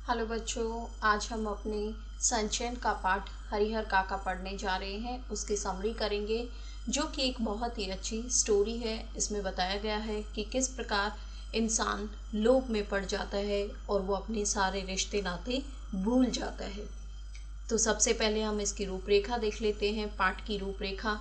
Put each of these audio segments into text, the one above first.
Hello बच्चों, आज हम अपने संचयन का पाठ हरिहर काका पढ़ने जा रहे हैं। उसकी समरी करेंगे जो कि एक बहुत ही अच्छी स्टोरी है। इसमें बताया गया है कि किस प्रकार इंसान लोभ में पड़ जाता है और वो अपने सारे रिश्ते नाते भूल जाता है। तो सबसे पहले हम इसकी रूपरेखा देख लेते हैं। पाठ की रूपरेखा।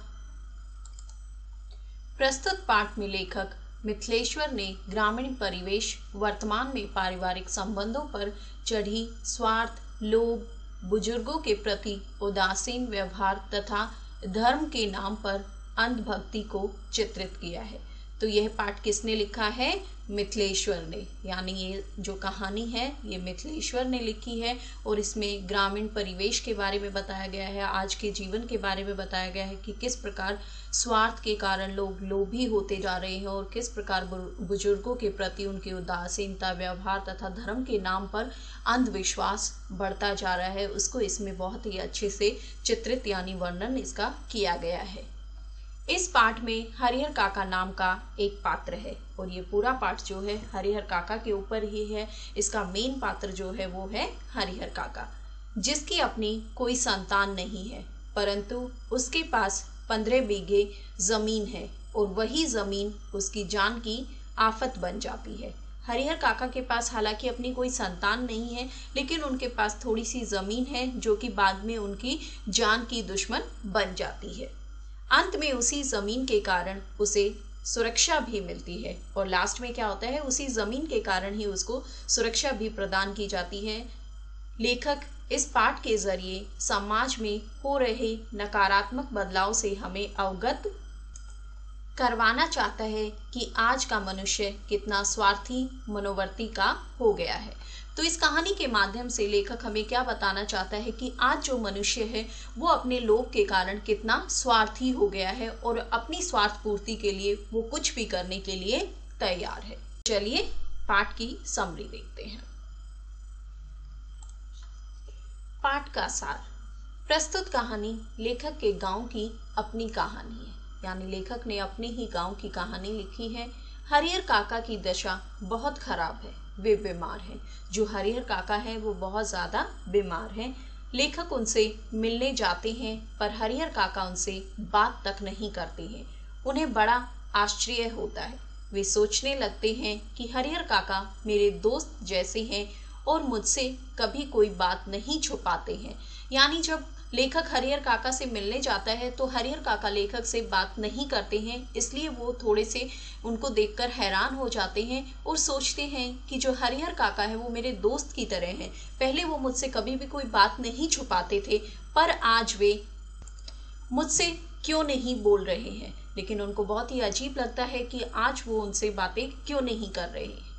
प्रस्तुत पाठ में लेखक मिथिलेश्वर ने ग्रामीण परिवेश, वर्तमान में पारिवारिक संबंधों पर चढ़ी स्वार्थ, लोभ, बुजुर्गों के प्रति उदासीन व्यवहार तथा धर्म के नाम पर अंधभक्ति को चित्रित किया है। तो यह पाठ किसने लिखा है? मिथिलेश्वर ने। यानी ये जो कहानी है ये मिथिलेश्वर ने लिखी है और इसमें ग्रामीण परिवेश के बारे में बताया गया है, आज के जीवन के बारे में बताया गया है कि किस प्रकार स्वार्थ के कारण लोग लोभी होते जा रहे हैं और किस प्रकार बुजुर्गों के प्रति उनकी उदासीनता, व्यवहार तथा धर्म के नाम पर अंधविश्वास बढ़ता जा रहा है। उसको इसमें बहुत ही अच्छे से चित्रित यानी वर्णन इसका किया गया है। इस पाठ में हरिहर काका नाम का एक पात्र है और ये पूरा पाठ जो है हरिहर काका के ऊपर ही है। इसका मेन पात्र जो है वो है हरिहर काका, जिसकी अपनी कोई संतान नहीं है, परंतु उसके पास 15 बीघे जमीन है और वही जमीन उसकी जान की आफत बन जाती है। हरिहर काका के पास हालांकि अपनी कोई संतान नहीं है, लेकिन उनके पास थोड़ी सी जमीन है जो कि बाद में उनकी जान की दुश्मन बन जाती है। अंत में उसी जमीन के कारण उसे सुरक्षा भी मिलती है और लास्ट में क्या होता है, उसी जमीन के कारण ही उसको सुरक्षा भी प्रदान की जाती है। लेखक इस पाठ के जरिए समाज में हो रहे नकारात्मक बदलाव से हमें अवगत करवाना चाहता है कि आज का मनुष्य कितना स्वार्थी मनोवर्ती का हो गया है। तो इस कहानी के माध्यम से लेखक हमें क्या बताना चाहता है कि आज जो मनुष्य है वो अपने लोभ के कारण कितना स्वार्थी हो गया है और अपनी स्वार्थ पूर्ति के लिए वो कुछ भी करने के लिए तैयार है। चलिए पाठ की समरी देखते हैं। पाठ का सार। प्रस्तुत कहानी लेखक के गांव की अपनी कहानी है, यानी लेखक ने अपने ही गांव की कहानी लिखी है। हरिहर काका की दशा बहुत खराब है, वे बीमार हैं। जो हरिहर काका है वो बहुत ज्यादा बीमार हैं। लेखक उनसे मिलने जाते हैं पर हरिहर काका उनसे बात तक नहीं करते हैं। उन्हें बड़ा आश्चर्य होता है। वे सोचने लगते हैं कि हरिहर काका मेरे दोस्त जैसे हैं और मुझसे कभी कोई बात नहीं छुपाते हैं। यानी जब लेखक हरिहर काका से मिलने जाता है तो हरिहर काका लेखक से बात नहीं करते हैं, इसलिए वो थोड़े से उनको देखकर हैरान हो जाते हैं और सोचते हैं कि जो हरिहर काका है वो मेरे दोस्त की तरह हैं। पहले वो मुझसे कभी भी कोई बात नहीं छुपाते थे, पर आज वे मुझसे क्यों नहीं बोल रहे हैं। लेकिन उनको बहुत ही अजीब लगता है कि आज वो उनसे बातें क्यों नहीं कर रहे हैं।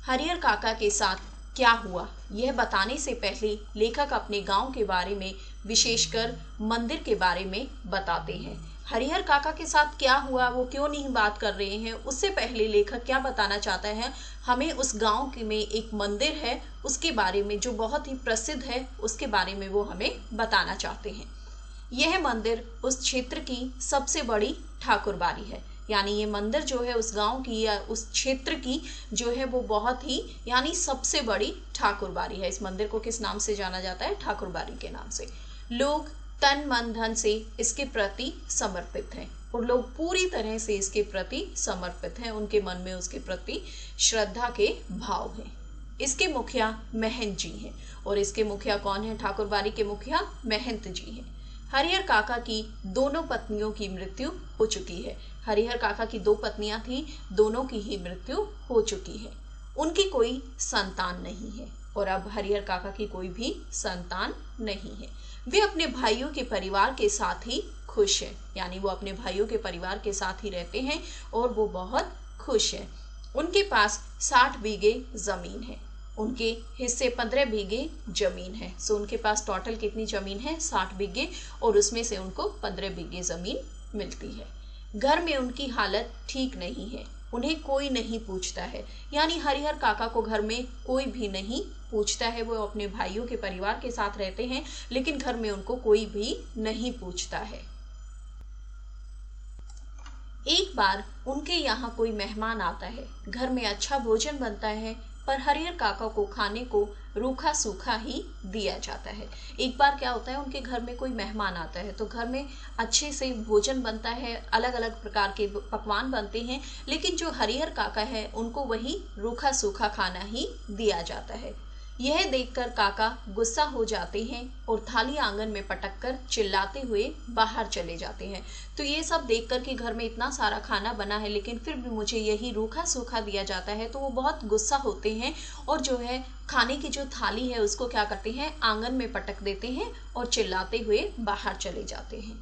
हरिहर काका के साथ क्या हुआ यह बताने से पहले लेखक अपने गांव के बारे में, विशेषकर मंदिर के बारे में बताते हैं। हरिहर काका के साथ क्या हुआ, वो क्यों नहीं बात कर रहे हैं, उससे पहले लेखक क्या बताना चाहता है, हमें उस गांव में एक मंदिर है उसके बारे में जो बहुत ही प्रसिद्ध है, उसके बारे में वो हमें बताना चाहते हैं। यह मंदिर उस क्षेत्र की सबसे बड़ी ठाकुरबाड़ी है। यानी ये मंदिर जो है उस गांव की या उस क्षेत्र की जो है वो बहुत ही यानी सबसे बड़ी ठाकुरबाड़ी है। इस मंदिर को किस नाम से जाना जाता है? ठाकुरबाड़ी के नाम से। लोग तन मन धन से इसके प्रति समर्पित हैं और लोग पूरी तरह से इसके प्रति समर्पित हैं। उनके मन में उसके प्रति श्रद्धा के भाव हैं। इसके मुखिया महंत जी हैं और इसके मुखिया कौन है? ठाकुरबाड़ी के मुखिया महंत जी हैं। हरिहर काका की दोनों पत्नियों की मृत्यु हो चुकी है। हरिहर काका की 2 पत्नियां थी, दोनों की ही मृत्यु हो चुकी है। उनकी कोई संतान नहीं है और अब हरिहर काका की कोई भी संतान नहीं है। वे अपने भाइयों के परिवार के साथ ही खुश हैं, यानी वो अपने भाइयों के परिवार के साथ ही रहते हैं और वो बहुत खुश हैं। उनके पास 60 बीघे जमीन है, उनके हिस्से 15 बीघे जमीन है। सो उनके पास टोटल कितनी जमीन है? 60 बीघे और उसमें से उनको 15 बीघे जमीन मिलती है। घर में उनकी हालत ठीक नहीं है, उन्हें कोई नहीं पूछता है। यानी हरिहर काका को घर में कोई भी नहीं पूछता है। वो अपने भाइयों के परिवार के साथ रहते हैं लेकिन घर में उनको कोई भी नहीं पूछता है। एक बार उनके यहाँ कोई मेहमान आता है, घर में अच्छा भोजन बनता है पर हरिहर काका को खाने को रूखा सूखा ही दिया जाता है। एक बार क्या होता है, उनके घर में कोई मेहमान आता है तो घर में अच्छे से भोजन बनता है, अलग अलग प्रकार के पकवान बनते हैं, लेकिन जो हरिहर काका है उनको वही रूखा सूखा खाना ही दिया जाता है। यह देखकर काका गुस्सा हो जाते हैं और थाली आंगन में पटक कर चिल्लाते हुए बाहर चले जाते हैं। तो ये सब देखकर कि घर में इतना सारा खाना बना है लेकिन फिर भी मुझे यही रूखा सूखा दिया जाता है, तो वो बहुत गुस्सा होते हैं और जो है खाने की जो थाली है उसको क्या करते हैं, आंगन में पटक देते हैं और चिल्लाते हुए बाहर चले जाते हैं।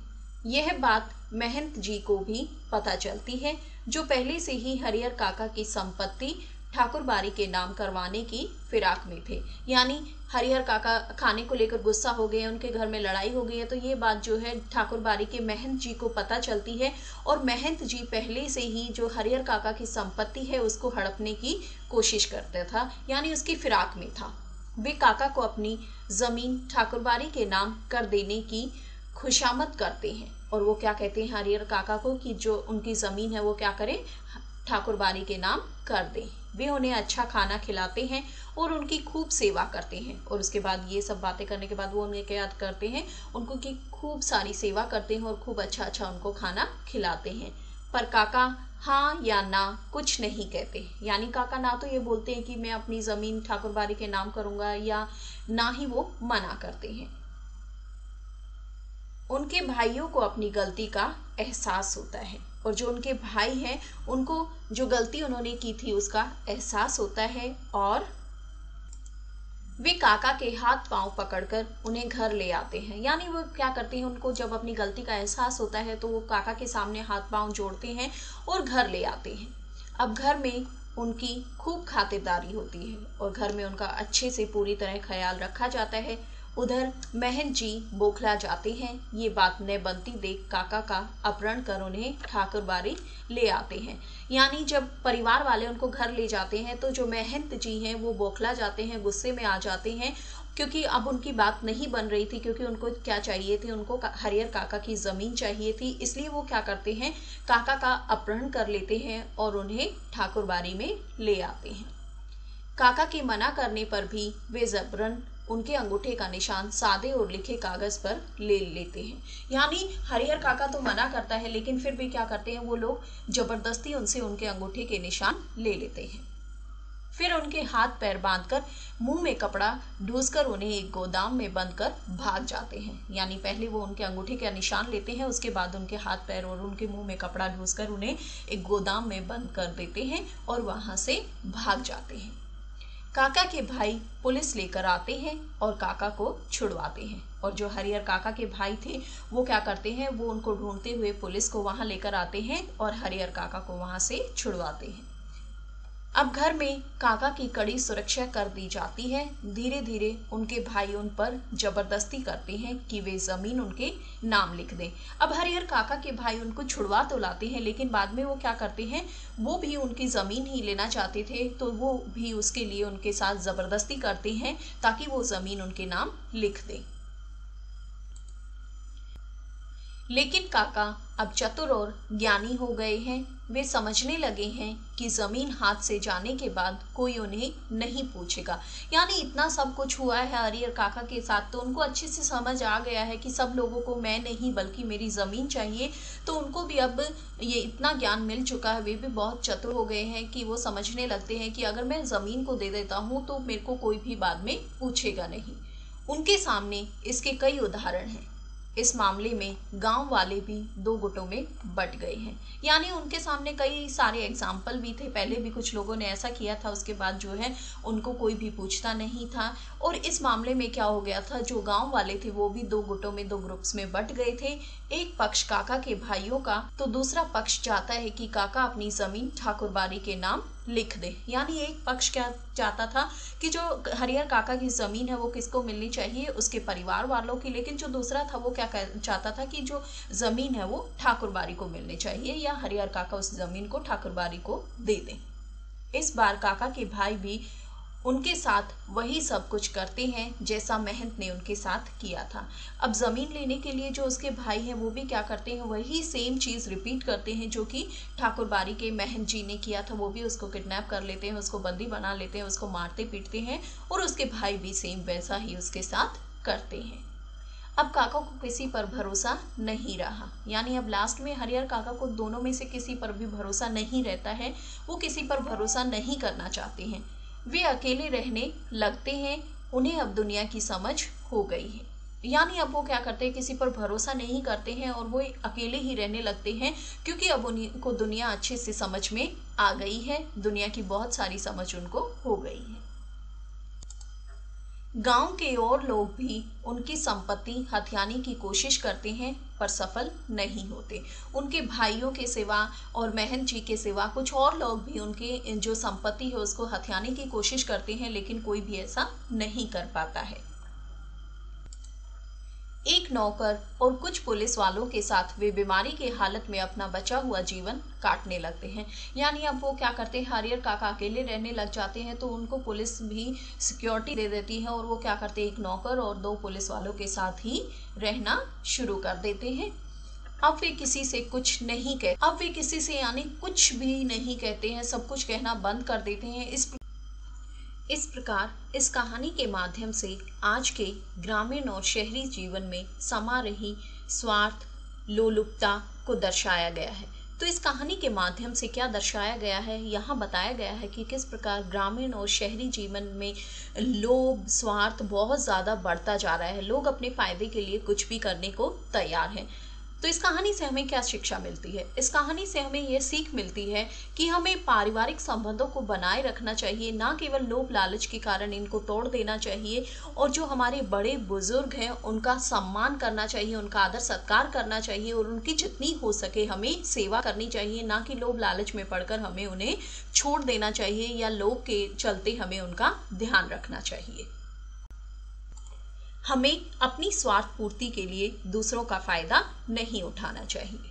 यह बात महंत जी को भी पता चलती है, जो पहले से ही हरिहर काका की संपत्ति ठाकुरबाड़ी के नाम करवाने की फिराक में थे। यानी हरिहर काका खाने को लेकर गुस्सा हो गए, उनके घर में लड़ाई हो गई है, तो ये बात जो है ठाकुरबाड़ी के महंत जी को पता चलती है और महंत जी पहले से ही जो हरिहर काका की संपत्ति है उसको हड़पने की कोशिश करता था, यानी उसकी फिराक में था। वे काका को अपनी जमीन ठाकुरबाड़ी के नाम कर देने की खुशामद करते हैं और वो क्या कहते हैं हरिहर काका को कि जो उनकी जमीन है वो क्या करें, ठाकुरबाड़ी के नाम कर दें। वे उन्हें अच्छा खाना खिलाते हैं और उनकी खूब सेवा करते हैं और उसके बाद ये सब बातें करने के बाद वो उन्हें क्या करते हैं, उनको की खूब सारी सेवा करते हैं और खूब अच्छा अच्छा उनको खाना खिलाते हैं। पर काका हाँ या ना कुछ नहीं कहते, यानी काका ना तो ये बोलते हैं कि मैं अपनी जमीन ठाकुरबाड़ी के नाम करूंगा, या ना ही वो मना करते हैं। उनके भाइयों को अपनी गलती का एहसास होता है और जो उनके भाई हैं उनको जो गलती उन्होंने की थी उसका एहसास होता है और वे काका के हाथ पांव पकड़कर उन्हें घर ले आते हैं। यानी वो क्या करते हैं, उनको जब अपनी गलती का एहसास होता है तो वो काका के सामने हाथ पांव जोड़ते हैं और घर ले आते हैं। अब घर में उनकी खूब खातिरदारी होती है और घर में उनका अच्छे से पूरी तरह ख्याल रखा जाता है। उधर महंत जी बौखला जाते हैं। ये बात न बनती देख काका का अपहरण कर उन्हें ठाकुरबाड़ी ले आते हैं। यानी जब परिवार वाले उनको घर ले जाते हैं तो जो महंत जी हैं वो बौखला जाते हैं, गुस्से में आ जाते हैं, क्योंकि अब उनकी बात नहीं बन रही थी, क्योंकि उनको क्या चाहिए थी, उनको हरिहर काका की जमीन चाहिए थी। इसलिए वो क्या करते हैं, काका का अपहरण कर लेते हैं और उन्हें ठाकुरबाड़ी में ले आते हैं। काका के मना करने पर भी वे जबरन उनके अंगूठे का निशान सादे और लिखे कागज पर ले लेते हैं। यानी हरिहर काका तो मना करता है लेकिन फिर भी क्या करते हैं, वो लोग जबरदस्ती उनसे उनके अंगूठे के निशान ले लेते हैं। फिर उनके हाथ पैर बांधकर मुंह में कपड़ा ढूंसकर उन्हें एक गोदाम में बंद कर भाग जाते हैं। यानी पहले वो उनके अंगूठे का निशान लेते हैं, उसके बाद उनके हाथ पैर और उनके मुंह में कपड़ा ढूंसकर उन्हें एक गोदाम में बंद कर देते हैं और वहां से भाग जाते हैं। काका के भाई पुलिस लेकर आते हैं और काका को छुड़वाते हैं और जो हरिहर काका के भाई थे वो क्या करते हैं, वो उनको ढूंढते हुए पुलिस को वहां लेकर आते हैं और हरिहर काका को वहां से छुड़वाते हैं। अब घर में काका की कड़ी सुरक्षा कर दी जाती है। धीरे धीरे उनके भाई उन पर जबरदस्ती करते हैं कि वे जमीन उनके नाम लिख दें। अब हरिहर काका के भाई उनको छुड़वा तो लाते हैं लेकिन बाद में वो क्या करते हैं, वो भी उनकी जमीन ही लेना चाहते थे, तो वो भी उसके लिए उनके साथ जबरदस्ती करते हैं ताकि वो जमीन उनके नाम लिख दें। लेकिन काका अब चतुर और ज्ञानी हो गए हैं। वे समझने लगे हैं कि जमीन हाथ से जाने के बाद कोई उन्हें नहीं पूछेगा। यानी इतना सब कुछ हुआ है हरिहर काका के साथ, तो उनको अच्छे से समझ आ गया है कि सब लोगों को मैं नहीं बल्कि मेरी जमीन चाहिए। तो उनको भी अब ये इतना ज्ञान मिल चुका है, वे भी बहुत चतुर हो गए हैं कि वो समझने लगते हैं कि अगर मैं जमीन को दे देता हूँ तो मेरे को कोई भी बाद में पूछेगा नहीं। उनके सामने इसके कई उदाहरण हैं। इस मामले में गांव वाले भी दो गुटों में बट गए हैं। यानी उनके सामने कई सारे एग्जाम्पल भी थे, पहले भी कुछ लोगों ने ऐसा किया था, उसके बाद जो है उनको कोई भी पूछता नहीं था। और इस मामले में क्या हो गया था, जो गांव वाले थे वो भी दो गुटों में, दो ग्रुप्स में बट गए थे। एक पक्ष काका के भाइयों का, तो दूसरा पक्ष चाहता है कि काका अपनी जमीन ठाकुरबाड़ी के नाम लिख दे। यानी एक पक्ष क्या चाहता था कि जो हरिहर काका की जमीन है वो किसको मिलनी चाहिए, उसके परिवार वालों की, लेकिन जो दूसरा था वो क्या चाहता था कि जो जमीन है वो ठाकुरबाड़ी को मिलनी चाहिए या हरिहर काका उस जमीन को ठाकुरबाड़ी को दे दें। इस बार काका के भाई भी उनके साथ वही सब कुछ करते हैं जैसा महंत ने उनके साथ किया था। अब ज़मीन लेने के लिए जो उसके भाई हैं वो भी क्या करते हैं, वही सेम चीज़ रिपीट करते हैं जो कि ठाकुर बाड़ी के महंत जी ने किया था। वो भी उसको किडनैप कर लेते हैं, उसको बंदी बना लेते हैं, उसको मारते पीटते हैं और उसके भाई भी सेम वैसा ही उसके साथ करते हैं। अब काका को किसी पर भरोसा नहीं रहा, यानी अब लास्ट में हरिहर काका को दोनों में से किसी पर भी भरोसा नहीं रहता है। वो किसी पर भरोसा नहीं करना चाहते हैं, वे अकेले रहने लगते हैं। उन्हें अब दुनिया की समझ हो गई है, यानी अब वो क्या करते हैं, किसी पर भरोसा नहीं करते हैं और वो अकेले ही रहने लगते हैं, क्योंकि अब उनको दुनिया अच्छे से समझ में आ गई है। दुनिया की बहुत सारी समझ उनको हो गई है। गांव के और लोग भी उनकी संपत्ति हथियाने की कोशिश करते हैं पर सफल नहीं होते। उनके भाइयों के सिवा और महंत जी के सिवा कुछ और लोग भी उनके जो संपत्ति है उसको हथियाने की कोशिश करते हैं, लेकिन कोई भी ऐसा नहीं कर पाता है। एक नौकर और कुछ पुलिस वालों के साथ वे बीमारी की हालत में अपना बचा हुआ जीवन काटने लगते हैं। यानी अब वो क्या करते हैं, हरिहर काका अकेले रहने लग जाते हैं तो उनको पुलिस भी सिक्योरिटी दे देती है और वो क्या करते हैं, एक नौकर और 2 पुलिस वालों के साथ ही रहना शुरू कर देते हैं। अब वे किसी से कुछ नहीं कहते, अब वे किसी से यानी कुछ भी नहीं कहते हैं, सब कुछ कहना बंद कर देते हैं। इस प्रकार इस कहानी के माध्यम से आज के ग्रामीण और शहरी जीवन में समा रही स्वार्थ, लोलुपता को दर्शाया गया है। तो इस कहानी के माध्यम से क्या दर्शाया गया है, यहाँ बताया गया है कि किस प्रकार ग्रामीण और शहरी जीवन में लोभ, स्वार्थ बहुत ज़्यादा बढ़ता जा रहा है। लोग अपने फायदे के लिए कुछ भी करने को तैयार हैं। तो इस कहानी से हमें क्या शिक्षा मिलती है? इस कहानी से हमें यह सीख मिलती है कि हमें पारिवारिक संबंधों को बनाए रखना चाहिए, ना केवल लोभ लालच के कारण इनको तोड़ देना चाहिए। और जो हमारे बड़े बुजुर्ग हैं उनका सम्मान करना चाहिए, उनका आदर सत्कार करना चाहिए और उनकी जितनी हो सके हमें सेवा करनी चाहिए, ना कि लोभ लालच में पड़कर हमें उन्हें छोड़ देना चाहिए या लोभ के चलते हमें उनका ध्यान रखना चाहिए। हमें अपनी स्वार्थ पूर्ति के लिए दूसरों का फायदा नहीं उठाना चाहिए।